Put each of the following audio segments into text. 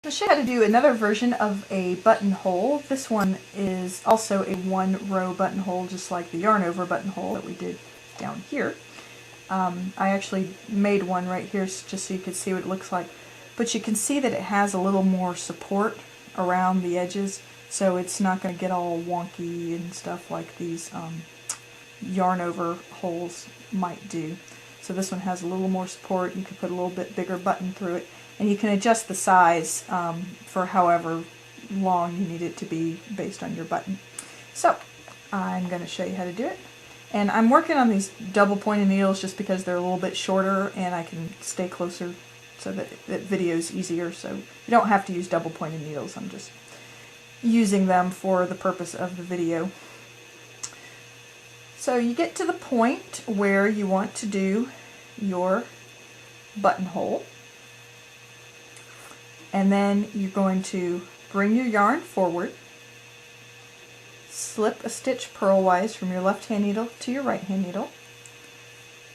I'll show you how to do another version of a buttonhole. This one is also a one-row buttonhole, just like the yarn over buttonhole that we did down here. I actually made one right here just so you could see what it looks like. But you can see that it has a little more support around the edges, so it's not going to get all wonky and stuff like these yarn over holes might do. So this one has a little more support. You can put a little bit bigger button through it. And you can adjust the size for however long you need it to be based on your button. So I'm going to show you how to do it. And I'm working on these double pointed needles just because they're a little bit shorter and I can stay closer so that video is easier. So you don't have to use double pointed needles. I'm just using them for the purpose of the video. So you get to the point where you want to do your buttonhole. And then you're going to bring your yarn forward, slip a stitch purlwise from your left hand needle to your right hand needle,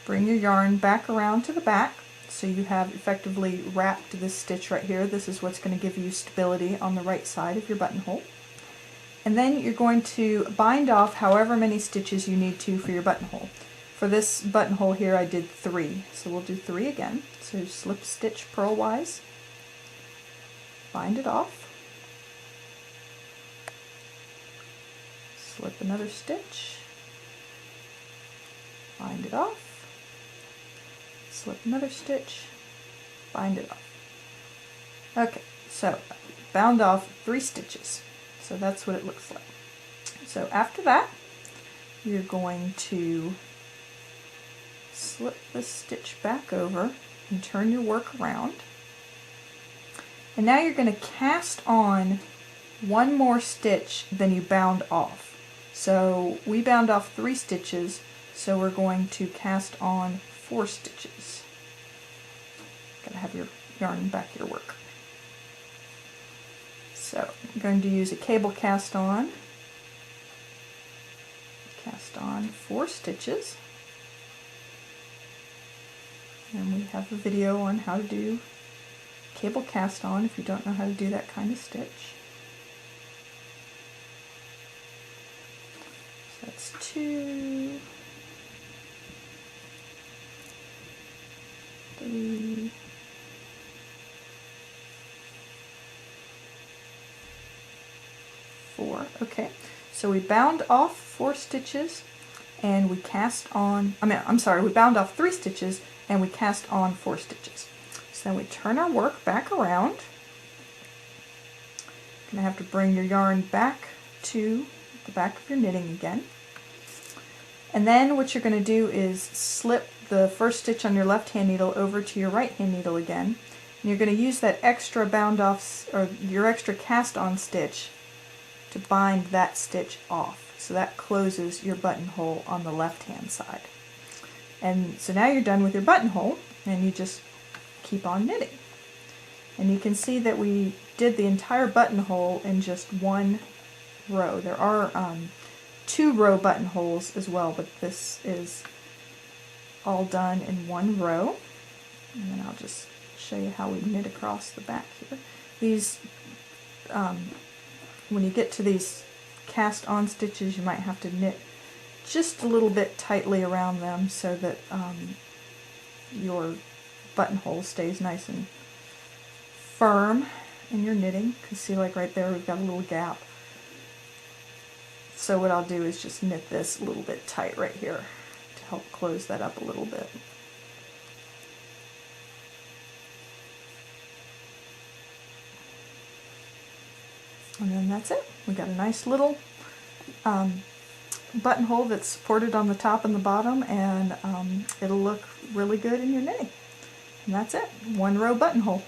bring your yarn back around to the back so you have effectively wrapped this stitch right here. This is what's going to give you stability on the right side of your buttonhole. And then you're going to bind off however many stitches you need to for your buttonhole. For this buttonhole here I did 3, so we'll do 3 again. So slip stitch purlwise, bind it off, slip another stitch, bind it off, slip another stitch, bind it off. Okay, so bound off 3 stitches. So that's what it looks like. So after that, you're going to slip this stitch back over and turn your work around. And now you're going to cast on one more stitch than you bound off. So we bound off 3 stitches, so we're going to cast on 4 stitches. Gotta have your yarn in back of your work. So I'm going to use a cable cast on 4 stitches. And we have a video on how to do cable cast on if you don't know how to do that kind of stitch. So that's 2, 3, 4. Okay, so we bound off 4 stitches and we cast on, we bound off 3 stitches and we cast on 4 stitches. So then we turn our work back around. You're going to have to bring your yarn back to the back of your knitting again. And then what you're going to do is slip the first stitch on your left hand needle over to your right hand needle again. And you're going to use that extra bound off, or your extra cast on stitch to bind that stitch off. So that closes your buttonhole on the left hand side. And so now you're done with your buttonhole and you just keep on knitting. And you can see that we did the entire buttonhole in just one row. There are 2 row buttonholes as well, but this is all done in one row. And then I'll just show you how we knit across the back here. These, when you get to these cast on stitches, you might have to knit just a little bit tightly around them so that your buttonhole stays nice and firm in your knitting. You can see, like right there, we've got a little gap. So what I'll do is just knit this a little bit tight right here to help close that up a little bit. And then that's it. We got a nice little buttonhole that's supported on the top and the bottom, and it'll look really good in your knitting. And that's it. One row buttonhole.